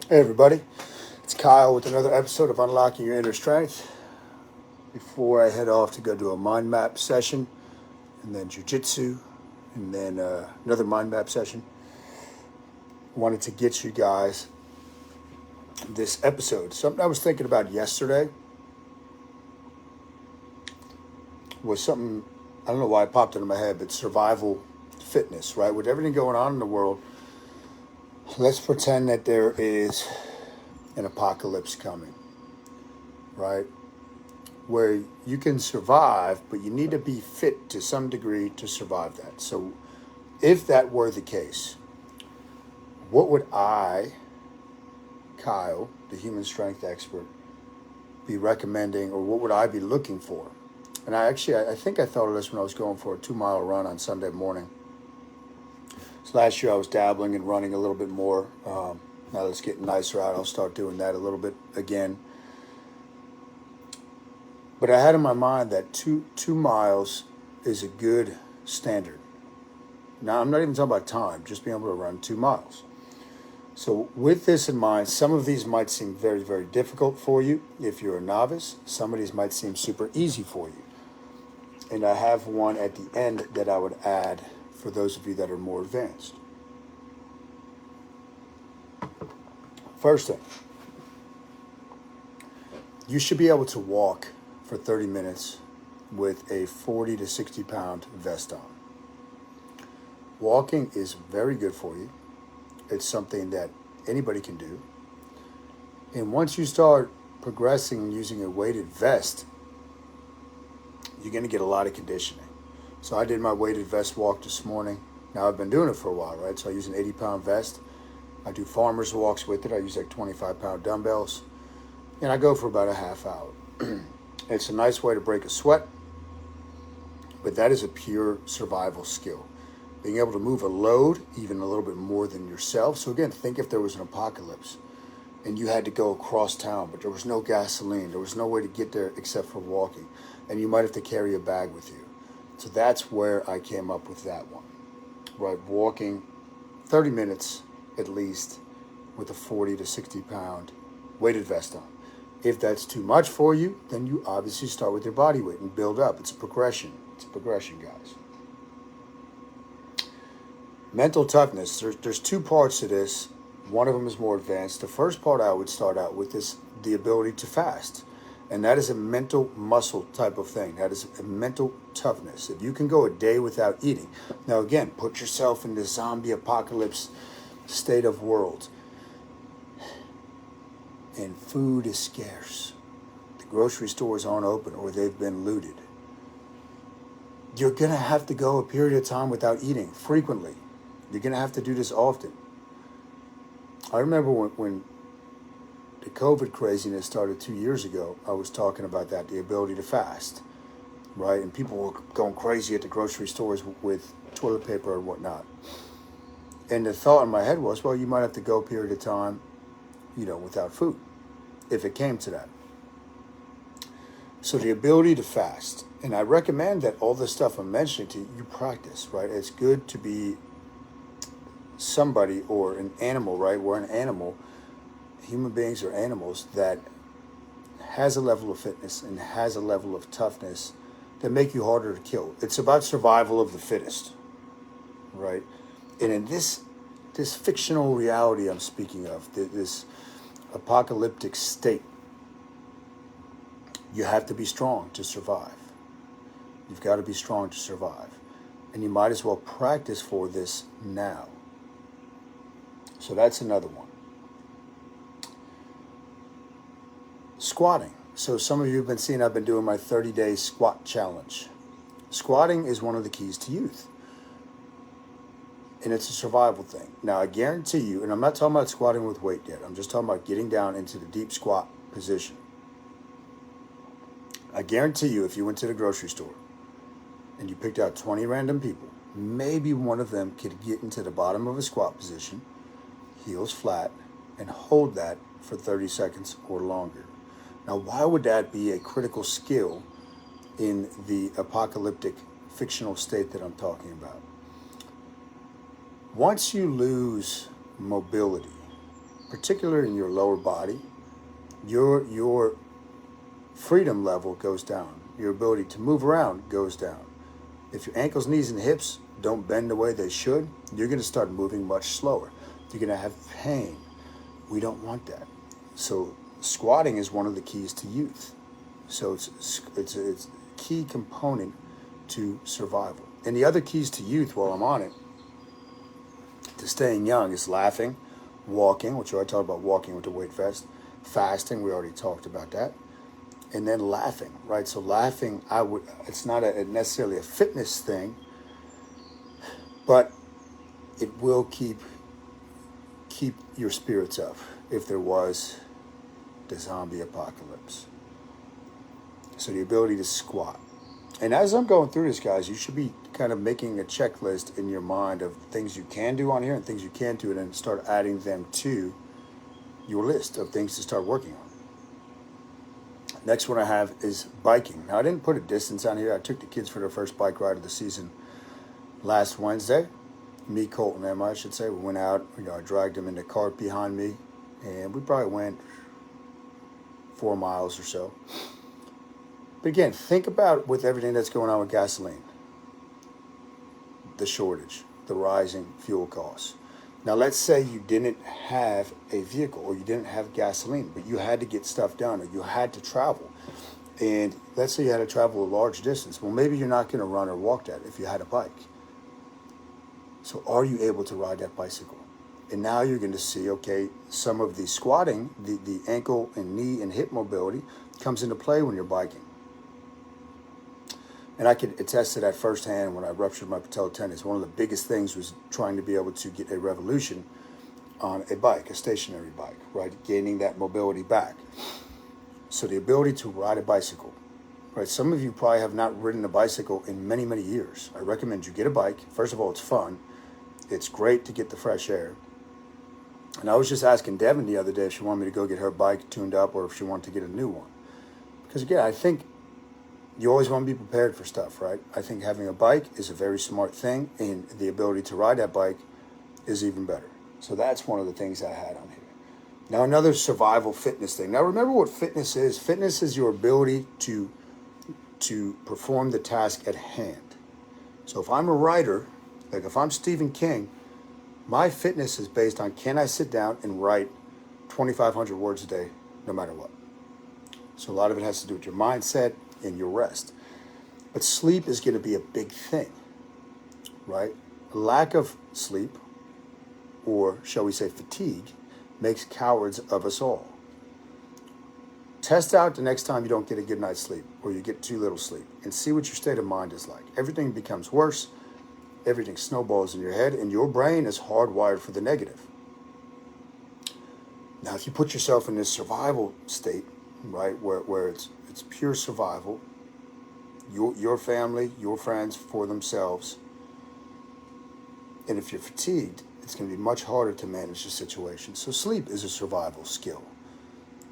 Hey everybody, it's Kyle with another episode of Unlocking Your Inner Strength. Before I head off to go do a mind map session, and then jujitsu, and then another mind map session, I wanted to get you guys this episode. Something I was thinking about yesterday was something, I don't know why it popped into my head, but survival fitness, right? With everything going on in the world, let's pretend that there is an apocalypse coming, right? Where you can survive, but you need to be fit to some degree to survive that. So if that were the case, what would I, Kyle, the human strength expert, be recommending, or what would I be looking for? And I think I thought of this when I was going for a 2-mile run on Sunday morning. So last year I was dabbling and running a little bit more. Now that it's getting nicer out, I'll start doing that a little bit again. But I had in my mind that two miles is a good standard. Now, I'm not even talking about time, just being able to run 2 miles. So with this in mind, some of these might seem very, very difficult for you if you're a novice. Some of these might seem super easy for you. And I have one at the end that I would add for those of you that are more advanced. First thing, you should be able to walk for 30 minutes with a 40 to 60 pound vest on. Walking is very good for you. It's something that anybody can do. And once you start progressing using a weighted vest, you're going to get a lot of conditioning. So I did my weighted vest walk this morning. Now I've been doing it for a while, right? So I use an 80-pound vest. I do farmer's walks with it. I use like 25-pound dumbbells. And I go for about a half hour. It's a nice way to break a sweat, but that is a pure survival skill. Being able to move a load even a little bit more than yourself. So again, think if there was an apocalypse and you had to go across town, but there was no gasoline, there was no way to get there except for walking, and you might have to carry a bag with you. So that's where I came up with that one, right? Walking 30 minutes at least with a 40 to 60 pound weighted vest on. If that's too much for you, then you obviously start with your body weight and build up. It's a progression. It's a progression, guys. Mental toughness. There's 2 parts to this. One of them is more advanced. The first part I would start out with is the ability to fast. And that is a mental muscle type of thing. That is a mental toughness. If you can go a day without eating. Now, again, put yourself in the zombie apocalypse state of world. And food is scarce. The grocery stores aren't open or they've been looted. You're going to have to go a period of time without eating frequently. You're going to have to do this often. I remember when the COVID craziness started 2 years ago, I was talking about that, the ability to fast, right? And people were going crazy at the grocery stores with toilet paper and whatnot. And the thought in my head was, well, you might have to go a period of time, without food, if it came to that. So the ability to fast, and I recommend that all the stuff I'm mentioning to you, you practice, right? It's good to be somebody or an animal, right? We're an animal. Human beings are animals that has a level of fitness and has a level of toughness that make you harder to kill. It's about survival of the fittest, right? And in this fictional reality I'm speaking of, this apocalyptic state, you have to be strong to survive. You've got to be strong to survive. And you might as well practice for this now. So that's another one. Squatting. So some of you have been seeing I've been doing my 30-day squat challenge. Squatting is one of the keys to youth. And it's a survival thing. Now, I guarantee you, and I'm not talking about squatting with weight yet. I'm just talking about getting down into the deep squat position. I guarantee you, if you went to the grocery store and you picked out 20 random people, maybe one of them could get into the bottom of a squat position, heels flat, and hold that for 30 seconds or longer. Now, why would that be a critical skill in the apocalyptic fictional state that I'm talking about? Once you lose mobility, particularly in your lower body, your freedom level goes down. Your ability to move around goes down. If your ankles, knees, and hips don't bend the way they should, you're going to start moving much slower. You're going to have pain. We don't want that. So squatting is one of the keys to youth. So it's a key component to survival. And the other keys to youth, while I'm on it, to staying young, is laughing, walking, which I talked about, walking with the weight vest, fasting, we already talked about that, and then laughing, right? So laughing, it's not necessarily a fitness thing, but it will keep your spirits up if there was the zombie apocalypse. So the ability to squat. And as I'm going through this, guys, you should be kind of making a checklist in your mind of things you can do on here and things you can't do, and then start adding them to your list of things to start working on. Next one I have is biking. Now, I didn't put a distance on here. I took the kids for their first bike ride of the season last Wednesday. Me, Colt, and Emma, I should say. We went out. I dragged them in the cart behind me, and we probably went 4 miles or so. But again, think about with everything that's going on with gasoline, the shortage, the rising fuel costs. Now, let's say you didn't have a vehicle or you didn't have gasoline, but you had to get stuff done or you had to travel. And let's say you had to travel a large distance. Well, maybe you're not going to run or walk that if you had a bike. So are you able to ride that bicycle? And now you're going to see, okay, some of the squatting, the ankle and knee and hip mobility comes into play when you're biking. And I can attest to that firsthand when I ruptured my patellar tendons. One of the biggest things was trying to be able to get a revolution on a bike, a stationary bike, right? Gaining that mobility back. So the ability to ride a bicycle, right? Some of you probably have not ridden a bicycle in many, many years. I recommend you get a bike. First of all, it's fun. It's great to get the fresh air. And I was just asking Devin the other day if she wanted me to go get her bike tuned up or if she wanted to get a new one. Because again, I think you always want to be prepared for stuff, right? I think having a bike is a very smart thing, and the ability to ride that bike is even better. So that's one of the things I had on here. Now, another survival fitness thing. Now, remember what fitness is. Fitness is your ability to perform the task at hand. So if I'm a writer, like if I'm Stephen King, my fitness is based on, can I sit down and write 2,500 words a day, no matter what? So a lot of it has to do with your mindset and your rest. But sleep is going to be a big thing, right? Lack of sleep, or shall we say fatigue, makes cowards of us all. Test out the next time you don't get a good night's sleep or you get too little sleep and see what your state of mind is like. Everything becomes worse. Everything snowballs in your head, and your brain is hardwired for the negative. Now, if you put yourself in this survival state, right, where it's pure survival, your family, your friends for themselves, and if you're fatigued, it's going to be much harder to manage the situation. So sleep is a survival skill,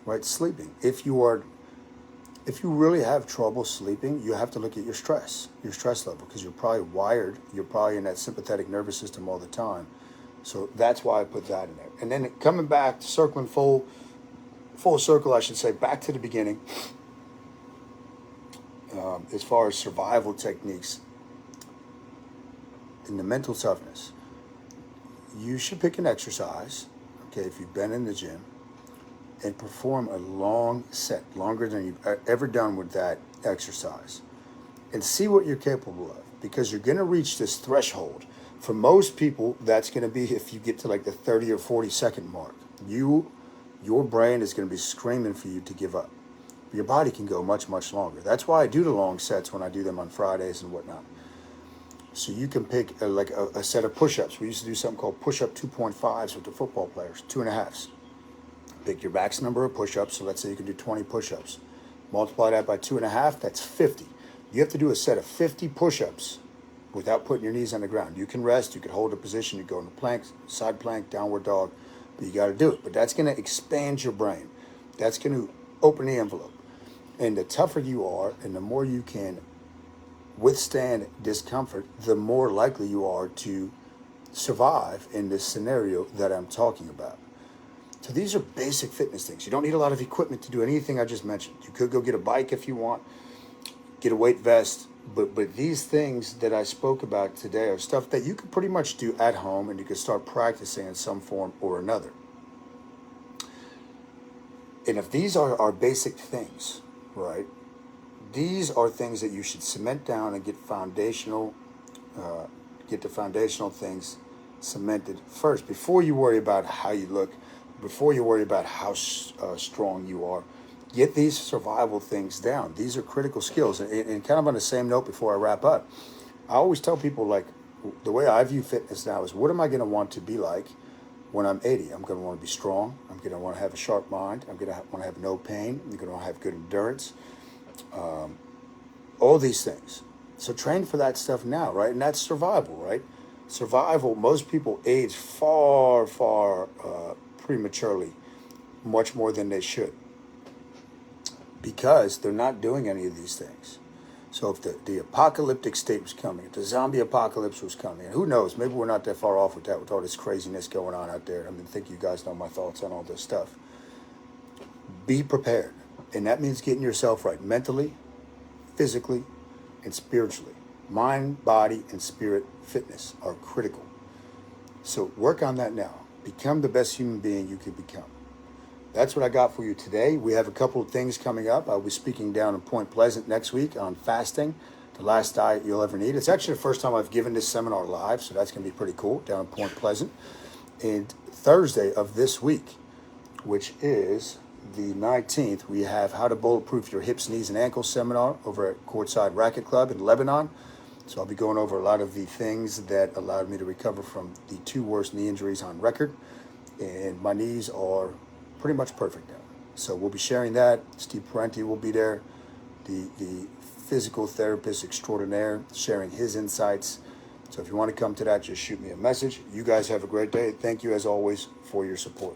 right? Sleeping. If you really have trouble sleeping, you have to look at your stress level, because you're probably wired, you're probably in that sympathetic nervous system all the time. So that's why I put that in there. And then coming back, circling full circle, I should say, back to the beginning, as far as survival techniques in the mental toughness, you should pick an exercise, okay, if you've been in the gym, and perform a long set, longer than you've ever done with that exercise, and see what you're capable of, because you're going to reach this threshold. For most people, that's going to be if you get to like the 30 or 40 second mark. Your brain is going to be screaming for you to give up. Your body can go much, much longer. That's why I do the long sets when I do them on Fridays and whatnot. So you can pick a set of push-ups. We used to do something called push-up 2.5s with the football players, 2.5s. Pick your max number of push-ups. So let's say you can do 20 push-ups. Multiply that by 2.5, that's 50. You have to do a set of 50 push-ups without putting your knees on the ground. You can rest, you can hold a position, you go into plank, side plank, downward dog, but you got to do it. But that's going to expand your brain. That's going to open the envelope. And the tougher you are and the more you can withstand discomfort, the more likely you are to survive in this scenario that I'm talking about. So these are basic fitness things. You don't need a lot of equipment to do anything I just mentioned. You could go get a bike if you want, get a weight vest, but these things that I spoke about today are stuff that you could pretty much do at home, and you could start practicing in some form or another. And if these are our basic things, right, these are things that you should cement down and get the foundational things cemented first before you worry about how you look, before you worry about how strong you are. Get these survival things down. These are critical skills. And kind of on the same note before I wrap up, I always tell people, like, the way I view fitness now is, what am I going to want to be like when I'm 80? I'm going to want to be strong. I'm going to want to have a sharp mind. I'm going to want to have no pain. I'm going to want to have good endurance. All these things. So train for that stuff now, right? And that's survival, right? Survival, most people age far, far prematurely, much more than they should, because they're not doing any of these things. So if the apocalyptic state was coming, if the zombie apocalypse was coming, and who knows, maybe we're not that far off with that, with all this craziness going on out there. I mean, I think you guys know my thoughts on all this stuff. Be prepared. And that means getting yourself right mentally, physically, and spiritually. Mind, body, and spirit fitness are critical. So work on that now. Become the best human being you can become. That's what I got for you today. We have a couple of things coming up. I'll be speaking down in Point Pleasant next week on fasting, the last diet you'll ever need. It's actually the first time I've given this seminar live, so that's going to be pretty cool, down in Point Pleasant. And Thursday of this week, which is the 19th, we have How to Bulletproof Your Hips, Knees, and Ankles seminar over at Courtside Racket Club in Lebanon. So I'll be going over a lot of the things that allowed me to recover from the 2 worst knee injuries on record. And my knees are pretty much perfect now. So we'll be sharing that. Steve Parenti will be there, the physical therapist extraordinaire, sharing his insights. So if you want to come to that, just shoot me a message. You guys have a great day. Thank you, as always, for your support.